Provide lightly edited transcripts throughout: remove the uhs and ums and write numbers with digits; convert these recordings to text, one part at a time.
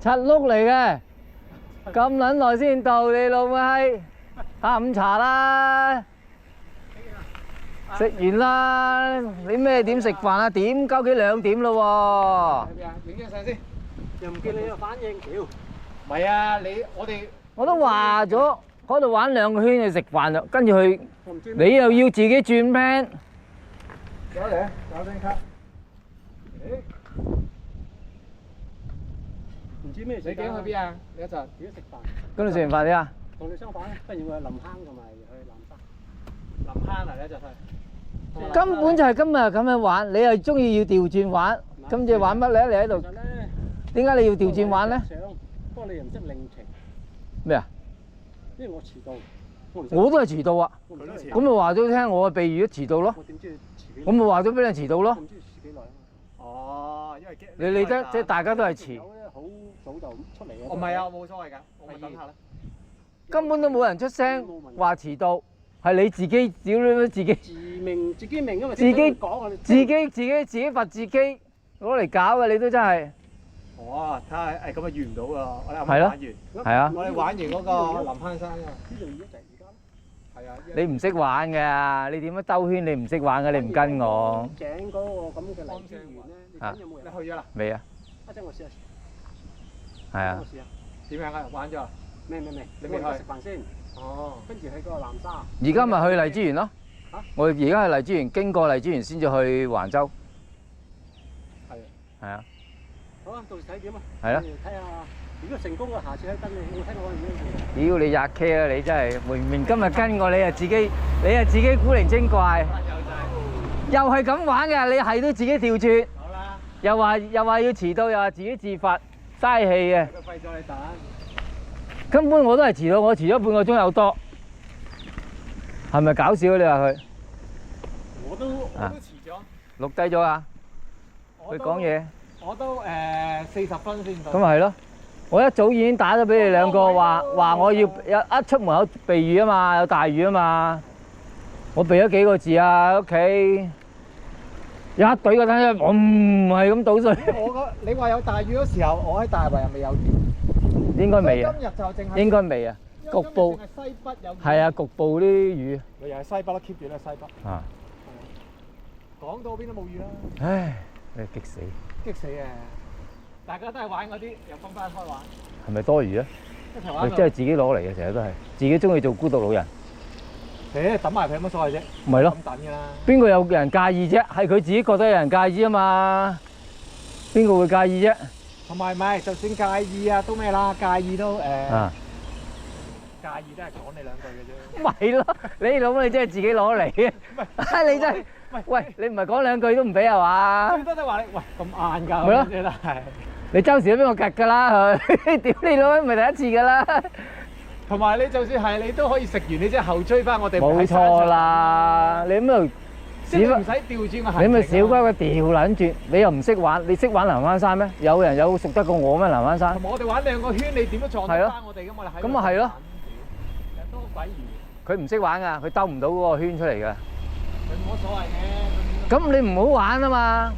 柒碌嚟嘅，咁撚耐先到，你老母閪！下午茶啦，食完啦，你咩點食飯啊？點鳩幾2點咯喎！影張相先，又唔見你有反應，屌！唔係啊，我都話咗，嗰度玩2個圈去食飯啦，跟住去，我唔知你又要自己轉 plan。攞嚟，搞張卡。唔知咩時間。你幾去邊啊？你一陣。自己食飯。嗰度食完飯啲啊？同你相反，不如去林坑同埋去南沙。林坑啊，你一陣去。根本就係今日咁樣玩，你又中意要調轉玩，今次玩乜咧？你喺度其實咧，點解你要調轉玩咧？不過你又唔識領情，咩啊？因為我遲到。我都係遲到啊！我唔知你咁咪話咗聽我嘅秘語都遲到咯。我點知你遲幾耐？我咪話咗俾你遲到咯我。唔知你遲幾耐啊嘛。哦，因為你理得即係大家都係遲，有咧好早就出嚟嘅。哦，唔係啊，我冇所謂㗎，我咪等下啦。根本都冇人出聲話遲到，係你自己屌你自己自己明，因為自己講啊，自己罰自己攞嚟搞嘅，你都真係哦，睇下誒咁啊遇唔到喎，我哋啱啱係咯玩完。係啊！我哋玩完嗰個林坑山啊。呢度而家就係而家。係啊。你唔識玩嘅，你點樣兜圈？你唔識玩嘅，你唔跟我井嗰個咁嘅荔枝園咧，你睇有冇人？你去咗啦？未啊？一陣我試下。係啊我，試下。點樣啊？玩咗啦？未，你未去我食飯先，哦。跟住去嗰個南沙。而家咪去荔枝園咯嚇。我而家係荔枝園，經過荔枝園先至去橫洲。係啊。係啊，好啊，到時睇點啊？係咯睇下，如果成功嘅，下次喺跟你，我睇我可以屌你吔 K 啊！你真係明明今日跟我，你又自己古靈精怪，又係咁玩嘅，你係都自己調轉，好啦。又話要遲到，又話自己自罰，嘥氣嘅。佢費咗你蛋。根本我都係遲到，我遲咗半個鐘有多，係咪搞笑啊？你話佢我都遲咗。錄低咗啊？佢講嘢，我都40分先到。咁咪係咯。我一早已經打咗俾你2個，話我要一出門口避雨啊嘛，有大雨啊嘛。我避咗幾個字啊？喺屋企一隊個燈一，我唔係咁倒水。你話有大雨嗰時候，我喺大圍又未有電。應該未啊？今日就淨係應該未啊？局部係西北有。係啊，局部啲雨。你又係西北啦 ，keep 住咧西北。啊！港島邊都冇雨啦。唉，你激死！激死啊！大家都係玩嗰啲，又分開玩。係咪多餘啊？一齊玩。佢真係自己攞嚟嘅，成日都係自己中意做孤獨老人。抌埋佢有乜所謂啫？唔係咯，咁等㗎啦。邊個有人介意啫？係佢自己覺得有人介意啊嘛。邊個會介意啫？同埋咪，就算介意啊，都咩啦？介意都啊！介意都係講你2句嘅啫。咪咯，你老母你真係自己攞嚟嘅。你真係，喂，你唔係講2句都唔俾係嘛？最多都話你喂咁晏㗎。咪咯真係。你周時都俾我夾㗎啦，佢屌你老母，唔係第一次㗎啦。同埋你就算係你都可以食完，你即係後追翻我哋。冇錯啦，你咁度即係唔使調轉個行程。你咪小乖乖調撚轉，你又唔識玩，你識玩南灣山咩？有人有熟得過我咩？南灣山同埋我哋玩2個圈，你點都撞得翻我哋㗎嘛？你喺咁咪係咯，多鬼魚。佢唔識玩㗎，佢兜唔到嗰個圈出嚟㗎。佢冇所謂嘅。咁你唔好玩啊嘛！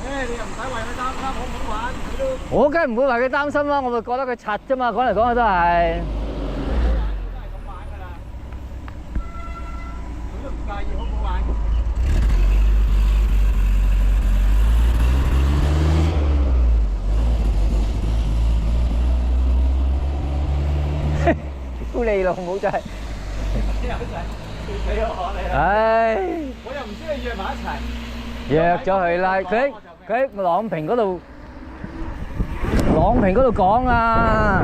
你又唔使為佢擔心，好唔好玩？佢都我梗係唔會為佢擔心啦，我咪覺得佢柒啫嘛，講嚟講去都係。都係咁玩㗎啦。佢都唔介意，好唔好玩？屌你老母真係！你我你啊！唉，我又唔知你約埋一齊。約咗佢啦，佢喺朗屏嗰度講啊。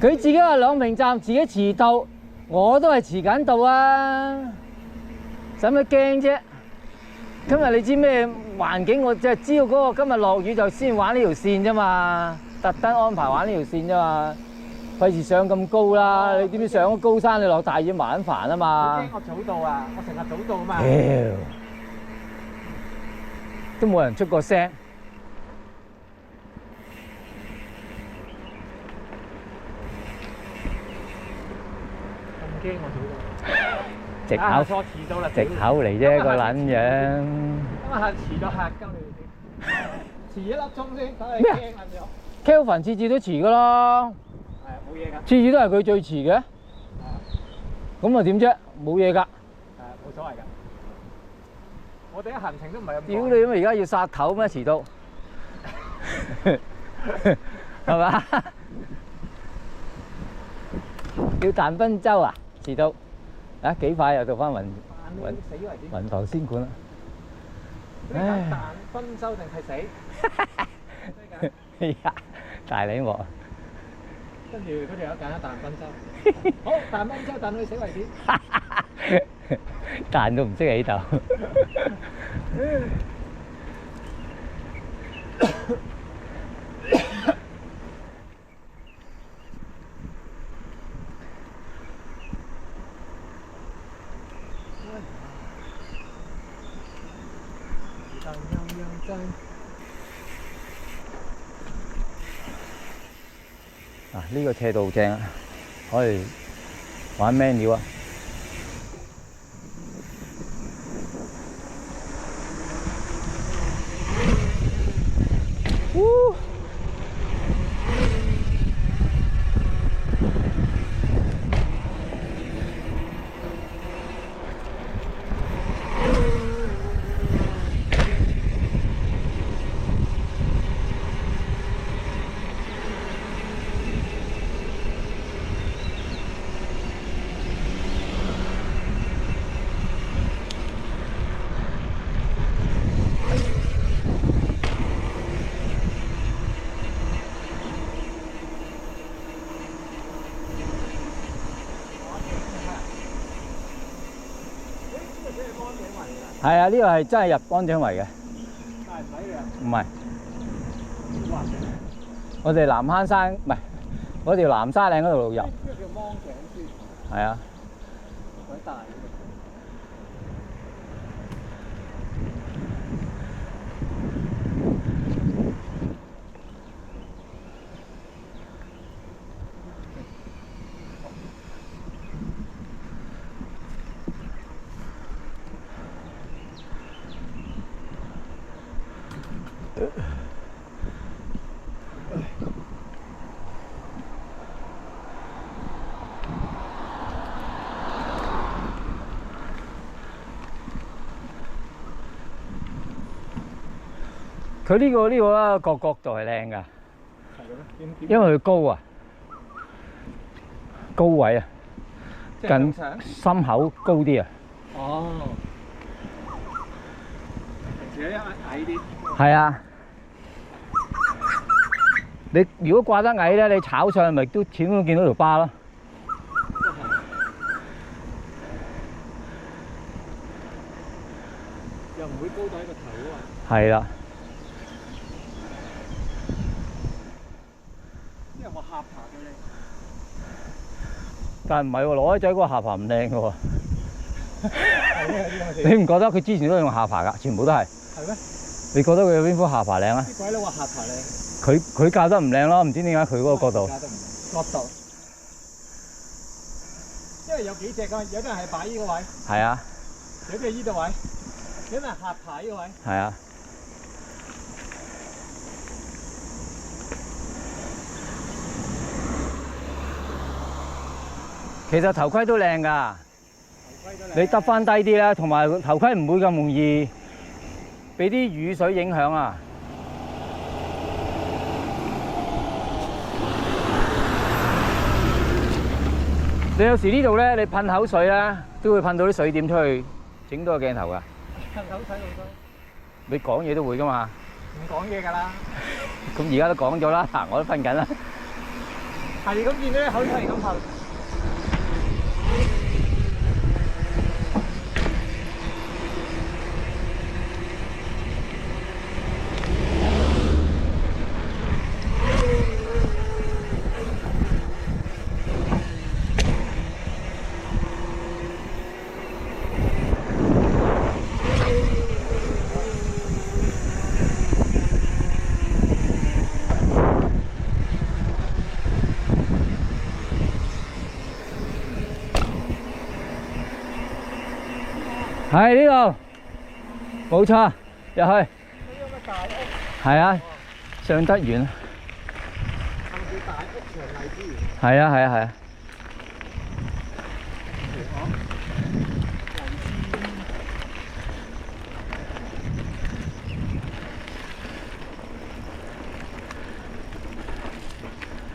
佢自己話朗屏站自己遲到，我都係遲緊到啊！使乜驚啫？今日你知咩環境？我就係知道嗰個今日落雨就先玩呢條線啫嘛，特登安排玩呢條線啫嘛。費事上咁高啦！你點知上咗高山你落大雨麻煩啊嘛！驚我早到啊！我成日早到啊嘛！屌，都冇人出過聲。咁驚我早到？藉口，錯遲到啦！藉口嚟啫個撚樣。咁啊，遲到嚇鳩你哋遲一粒鐘先，睇你驚啦又。Kelvin 次次都遲噶啦，係啊，冇嘢㗎。次次都係佢最遲嘅。係啊，咁啊點啫？冇嘢㗎。係啊，冇所謂㗎。我哋啲行程都唔係咁。屌你咁而家要殺頭咩？遲到係嘛？叫彈賓州啊？遲到啊？幾快又到翻雲浮仙館啦？你揀彈賓州定係死？哎呀，大你我。跟住嗰條友揀咗彈賓州。好，彈賓州彈到死為止。彈到唔識起頭。啊！呢個斜道正啊，可以玩 manual啊！係啊，呢個係真係入安井圍嘅。但係唔使嘅。唔係。我哋南坑山唔係，嗰條南沙嶺嗰條路入。呢個叫芒井村。係啊。鬼大。佢呢個咧個角度係靚㗎，係嘅咩？因為佢高啊，高位啊，近心口高啲啊。哦。平時咧矮啲。係啊。你如果掛得矮咧，你炒上去咪都始終都見到條疤咯。又唔會高到喺個頭啊。係啦。有冇下巴嘅咧？但係唔係喎，攞仔嗰個下巴唔靚嘅喎。你唔覺得佢之前都用下巴㗎？全部都係。係咩？你覺得佢有邊幅下巴靚啊？啲鬼佬話下巴靚。佢教得唔靚咯，唔知點解佢嗰個角度。教得唔靚。角度。因為有幾隻㗎，有啲人係擺依個位。係啊。有啲係依度位，有啲係下巴依個位。係啊。其實頭盔都靚㗎，你得翻低啲啦，同埋頭盔唔會咁容易俾啲雨水影響啊。你有時呢度咧，你噴口水咧，都會噴到啲水點出去，整到個鏡頭㗎。噴口水好多。你講嘢都會㗎嘛？唔講嘢㗎啦。咁而家都講咗啦，嗱，我都噴緊啦。係咁見到啲口水係咁噴。係呢度，冇錯，入去。呢個大屋。係啊，上得園。係咪叫大屋場荔枝園？係啊係啊係啊。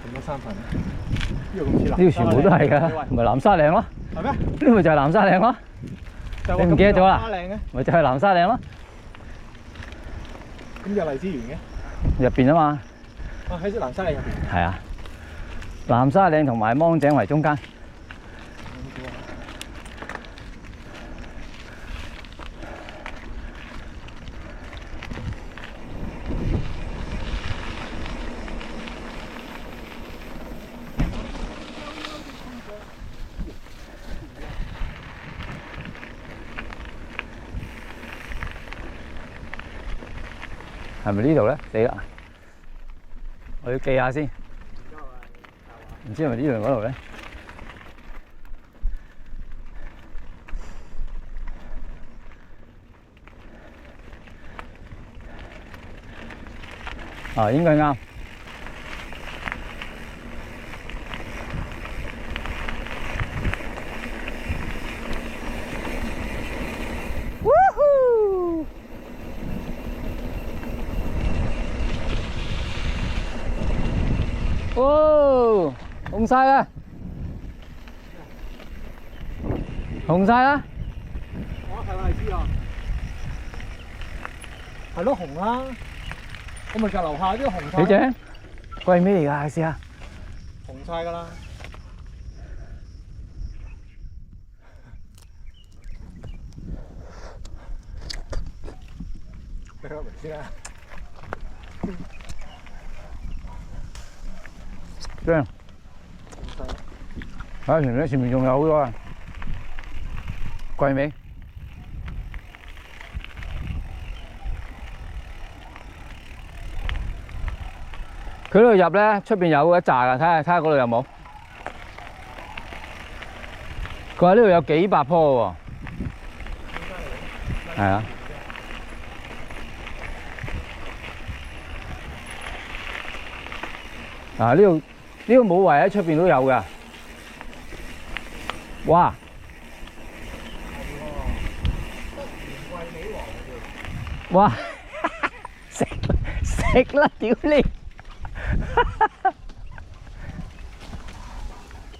咁多山份啊！呢度咁似呢度全部都係㗎，咪南沙嶺咯。係咩？呢咪就係南沙嶺咯。你唔記得咗啦？咪就係南沙嶺咯。咁有荔枝園嘅？入邊啊嘛。啊喺南沙嶺入邊。係啊。南沙嶺同埋芒井圍中間。係咪呢度咧？死啦！我要記下先。唔知係咪呢度嗰度咧？啊，應該啱。哦，紅晒啦！紅晒啦！我睇荔枝啊！係咯，紅啦！我咪就樓下呢個紅晒。幾正？貴咩嚟㗎？試下。紅晒㗎啦！你開明先啦。正。睇前面仲有好多啊！貴未？佢呢度入咧，出邊有一紮㗎，睇下嗰度有冇？佢話呢度有幾百棵喎。係啊。啊！呢個冇圍喺出邊都有㗎。哇！哇！食啦，屌你！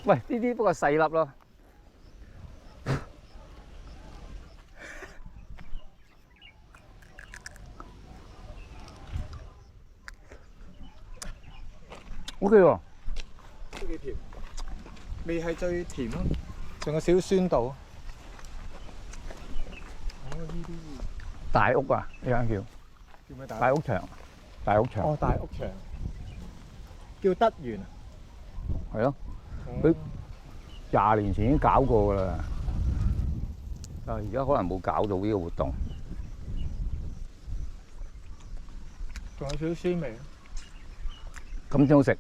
喂，呢啲不過細粒咯。OK 喎，都幾甜，味係最甜咯，仲有少少酸度。哦，呢啲大屋啊，呢間叫咩大大屋場，大屋場。哦，大屋場叫德園。係咯，佢20年前已經搞過㗎啦，但係而家可能冇搞到呢個活動。仲有少少酸味。咁先好食。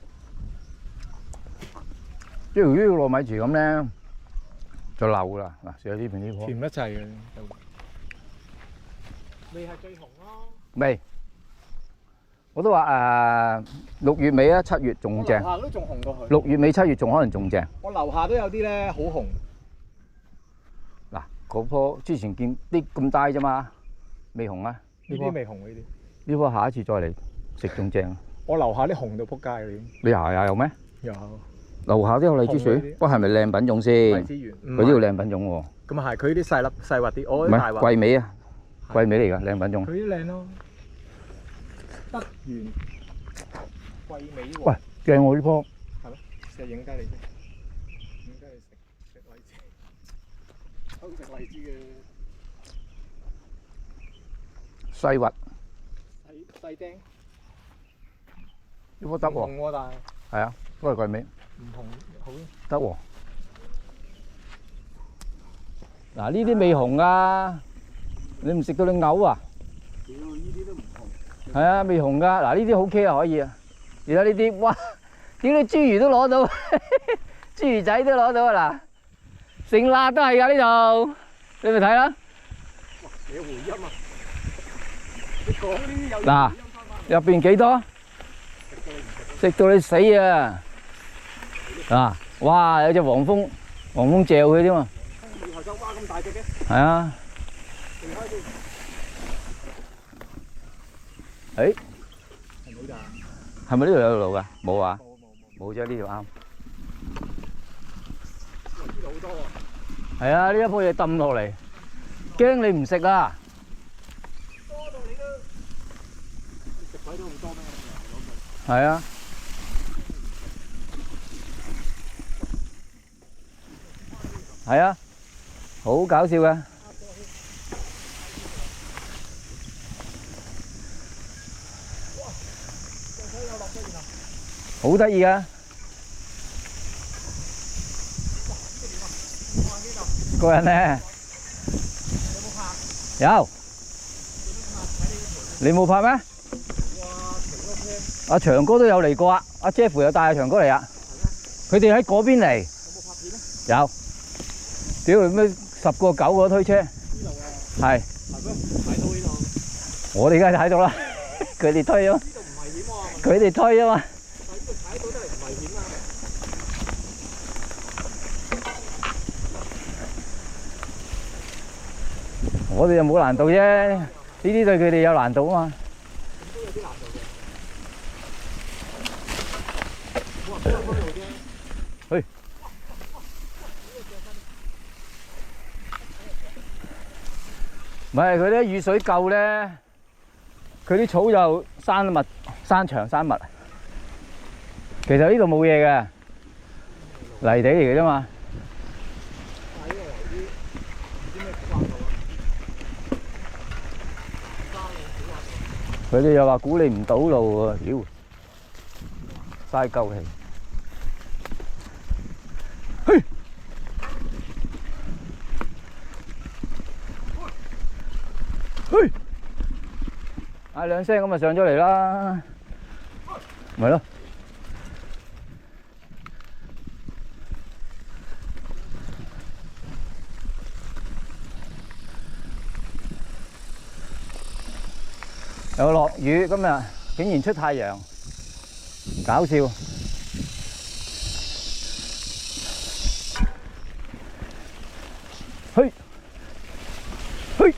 即係如果呢個糯米糍咁咧，就漏啦。嗱，試下呢邊呢棵。甜得滯嘅。味係最紅咯。味，我都話6月尾啊，7月仲正。樓下都仲紅過佢。6月尾7月仲可能仲正。我樓下都有啲咧好紅。嗱，嗰棵之前見啲咁大啫嘛，未紅啊。呢啲未紅呢啲。呢棵下一次再嚟食仲正。我樓下啲紅到撲街嗰啲。你樓下有咩？有。樓下都有荔枝水，不過係咪靚品種先？荔枝園。佢呢度靚品種喎。咁啊係，佢啲細粒細核啲，我唔係啲大核。桂味啊，桂味嚟㗎，靚品種。佢啲靚咯。德園桂味喎。喂，正喎呢棵。係咩？試下影低你先，影低你食荔枝，好食荔枝嘅細核。細釘。呢棵得喎。紅喎，但係。係啊，都係桂味。唔同好。得喎。嗱，呢啲未紅啊，你唔食到你嘔啊！屌，呢啲都唔紅。係啊，未紅㗎。嗱，呢啲 OK 啊，可以啊。而家呢啲，哇！屌你豬魚都攞到，豬魚仔都攞到啊！嗱，成辣都係㗎呢度，你咪睇啦。哇，你有回音啊！你講呢啲有嗱，入邊幾多？食到你死啊！啊！哇！有隻黃蜂嚼佢添嘛。背後就哇咁大隻嘅。係啊。離開先。誒，係咪㗎？係咪呢度有路㗎？冇啊。冇。冇啫，呢條啱。呢度好多喎。係啊，呢一樖嘢抌落嚟，驚你唔食啊！多到你都食鬼都咁多咩？係啊。係啊，好搞笑㗎。好得意啊！個人咧有，你冇拍咩？阿長哥都有嚟過啊！阿 Jeff 又帶阿長哥嚟啊！佢哋喺嗰邊嚟。有。屌咩10個9個推車。係。我哋梗係睇到啦，佢哋推啊。佢哋推啊嘛。我哋又冇難度啫，呢啲對佢哋有難度啊嘛。都有啲難度嘅。我話邊個路啫？去。唔係佢啲雨水夠咧，佢啲草就生密、生長、生密。其實呢度冇嘢嘅，泥地嚟嘅啫嘛。佢哋又話估你唔到路喎，屌！嘥鳩氣。嘿！嘿！嗌兩聲咁咪上咗嚟啦，咪咯。又落雨，今日竟然出太陽，搞笑。嘿，嘿，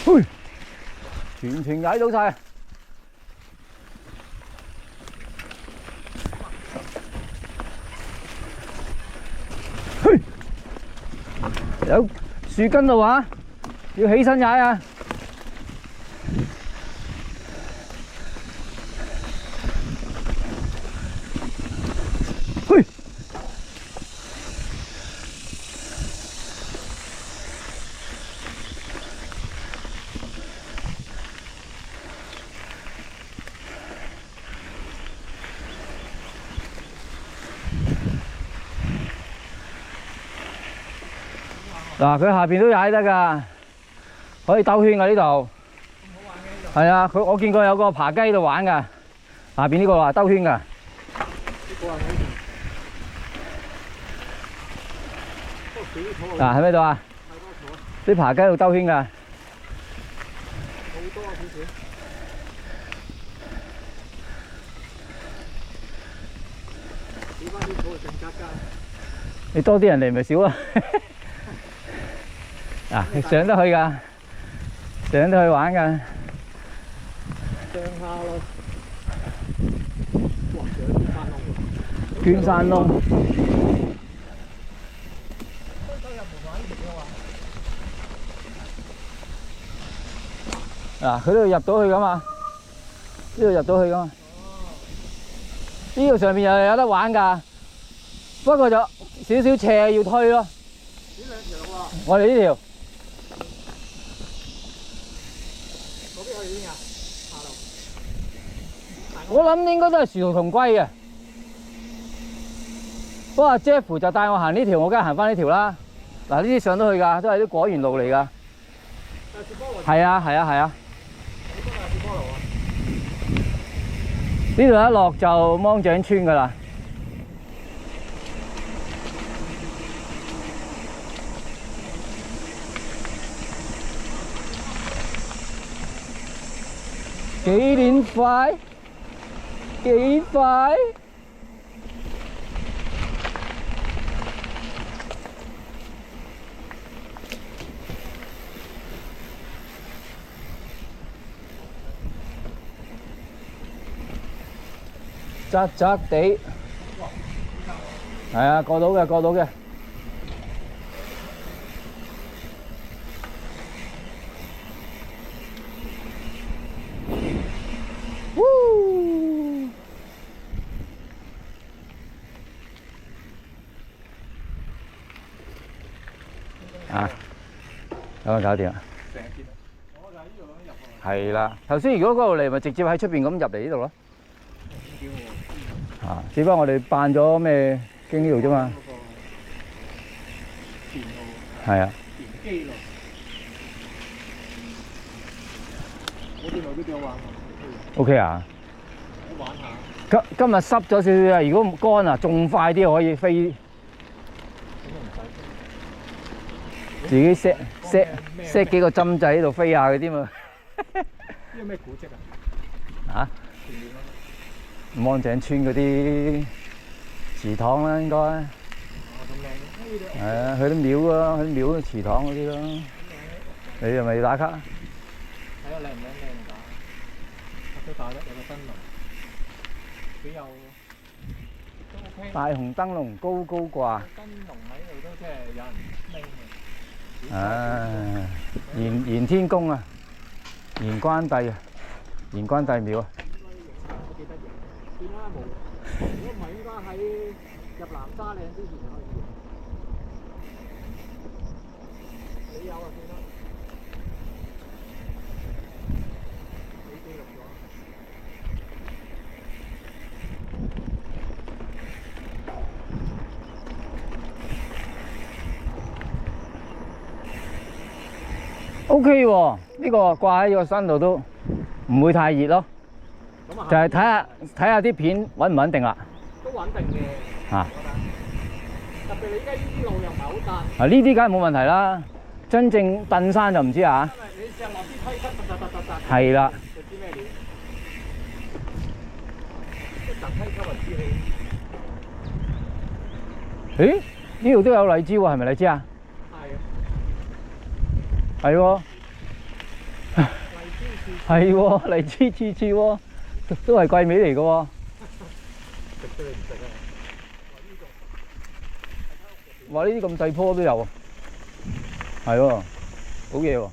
嘿，全踩到晒。嘿！有樹根度啊，要起身踩啊！嘿！嗱，佢下邊都踩得㗎，可以兜圈㗎呢度。係啊，我見過有個爬雞喺度玩㗎，下邊呢個話兜圈㗎。嗱，喺咩度啊？啲爬雞喺度兜圈㗎。好多啊，少少。俾翻啲草就更加加。你多啲人嚟咪少咯。嗱，上得去㗎，上得去玩㗎。上下咯。哇！有捐山窿喎。捐山窿。嗱，佢呢度入到去㗎嘛？呢度入到去㗎嘛？呢度上面又有得玩㗎，不過就少少斜要推咯。呢兩條喎。我哋呢條。我諗應該都係殊途同歸嘅。不過 Jeff 就帶我行呢條，我梗係行翻呢條啦。嗱，呢啲上到去㗎，都係啲果園路嚟㗎。係啊，係啊，係啊。呢度一落就芒井村㗎啦。 呢幾年快？幾快？窄窄地，係啊，過到嘅，過到嘅。啊，咁啊搞掂啦。係啦，頭先如果嗰度嚟，咪直接喺出邊咁入嚟呢度咯。啊，只不過我哋扮咗咩經呢度啫嘛。係啊。電機路。嗰段路都幾好玩喎。OK 啊。玩下。今日濕咗少少啊，如果乾啊，仲快啲可以飛。自己 set 幾個針仔喺度飛下嘅添嘛。呢個咩古蹟啊？啊？五安井村嗰啲祠堂啦，應該。哦，咁靚。係啊，去啲廟啊，去啲廟祠堂嗰啲咯。你係咪要打卡？睇下靚唔靚，靚唔打？都打得，有個燈籠，幾有都 OK。大紅燈籠高高掛。燈籠喺度都即係有人拎嘅。啊，延天宮啊，延關帝啊，延關帝廟啊。幾得意，見啦冇。如果唔係應該喺入南沙嶺之前就可以。你有啊見啦。你記錄咗。OK 喎，呢個掛喺個身度都唔會太熱咯。就係睇下啲片穩唔穩定啦。都穩定嘅。嚇。特別你而家呢啲路又唔係好陡。啊，呢啲梗係冇問題啦。真正登山就唔知啊。因為你成日落啲梯級，突。係啦。就知咩料。一突梯級就知你。咦？呢度都有荔枝喎，係咪荔枝啊？係喎，係喎，荔枝次次喎，都係桂味嚟嘅喎。食都你唔食啊！哇！呢啲咁細棵都有喎，係喎，好嘢喎。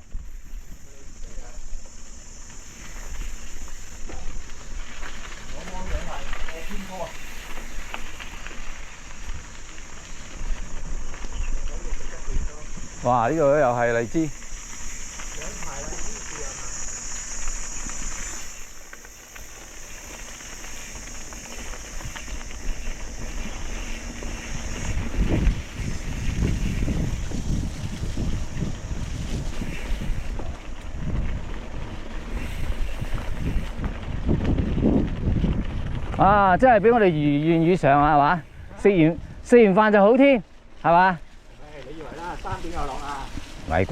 哇！呢度又係荔枝。啊！真係俾我哋如願以償啊，係嘛？食完飯就好天，係嘛？你以為啦，3點又落啊？咪啩？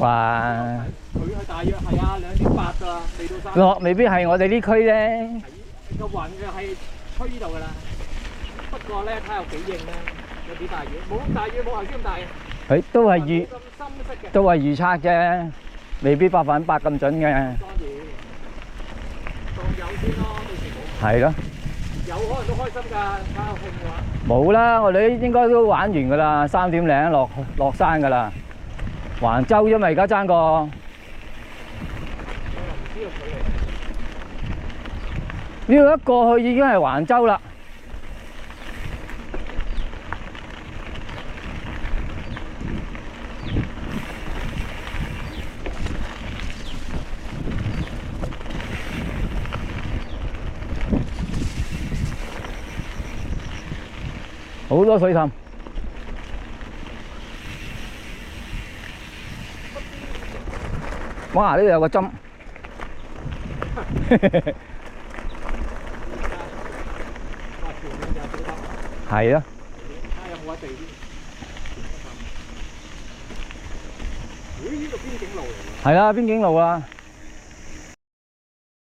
佢係大約係啊2.8㗎，未到3。落未必係我哋呢區啫。個雲就係吹呢度㗎啦。不過咧，睇下有幾應咧，有幾大雨，冇咁大雨，冇頭先咁大嘅。佢都係咁深色嘅。都係預測啫，未必100%咁準嘅。當然，當有先咯，到時冇。係咯。有可能都開心㗎，睇下興嘅話。冇啦，我哋應該都玩完㗎啦，3點零落山㗎啦。橫洲啫嘛，而家爭個。我又唔知道佢嚟。呢度一過去已經係橫洲啦。好多水氹。哇！呢度有個針。係啊。睇下有冇地先。咦？呢個邊境路嚟㗎？係啊，邊境路啊。